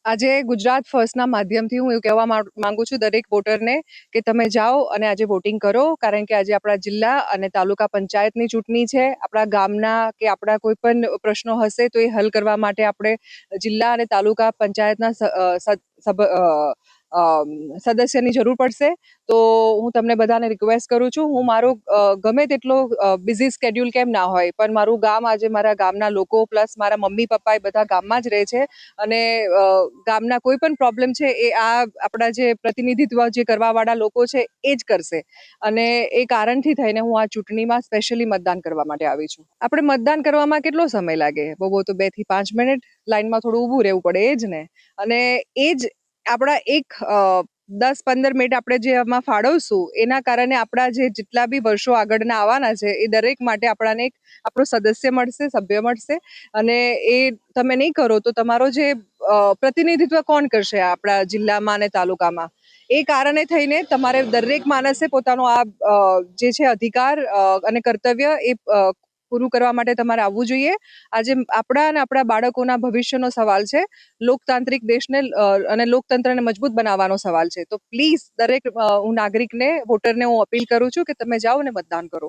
આજે ગુજરાત ફર્સ્ટના માધ્યમથી હું એવું કહેવા માંગુ છું દરેક વોટરને કે તમે જાઓ અને આજે વોટિંગ કરો, કારણ કે આજે આપણા જિલ્લા અને તાલુકા પંચાયતની ચૂંટણી છે. આપણા ગામના કે આપણા કોઈ પણ પ્રશ્નો હશે તો એ હલ કરવા માટે આપણે જિલ્લા અને તાલુકા પંચાયતના સદસ્યની જરૂર પડશે. તો હું તમને બધાને રિક્વેસ્ટ કરું છું, હું મારું ગમે તેટલો બિઝી સ્કેડ્યુલ કેમ ના હોય, પણ મારું ગામ આજે મારા ગામના લોકો પ્લસ મારા મમ્મી પપ્પા એ બધા ગામમાં જ રહે છે અને ગામના કોઈ પણ પ્રોબ્લેમ છે એ આપણા જે પ્રતિનિધિત્વ જે કરવાવાળા લોકો છે એ જ કરશે. અને એ કારણથી થઈને હું આ ચૂંટણીમાં સ્પેશિયલી મતદાન કરવા માટે આવી છું. આપણે મતદાન કરવામાં કેટલો સમય લાગે? બહુ તો 2 થી 5 મિનિટ લાઈનમાં થોડું ઊભું રહેવું પડે, એ જ ને. અને એ જ આપણા એક 10-15 મિનિટ આપણે જે આમાં ફાળવશું એના કારણે આપણા જેટલા બી વર્ષો આગળના આવવાના છે એ દરેક માટે આપણને એક આપણો સદસ્ય મળશે, સભ્ય મળશે. અને એ તમે નહીં કરો તો તમારો જે પ્રતિનિધિત્વ કોણ કરશે આપણા જિલ્લામાં અને તાલુકામાં? એ કારણે થઈને તમારે દરેક માણસે પોતાનો આ જે છે અધિકાર અને કર્તવ્ય એ પૂરું કરવા માટે તમારે આવવું જોઈએ. આજે આપણા અને આપણા બાળકોના ભવિષ્યનો સવાલ છે. લોકતાંત્રિક દેશને અને લોકતંત્રને મજબૂત બનાવવાનો સવાલ છે. તો પ્લીઝ દરેક હું નાગરિકને, વોટરને હું અપીલ કરું છું કે તમે જાઓ અને મતદાન કરો.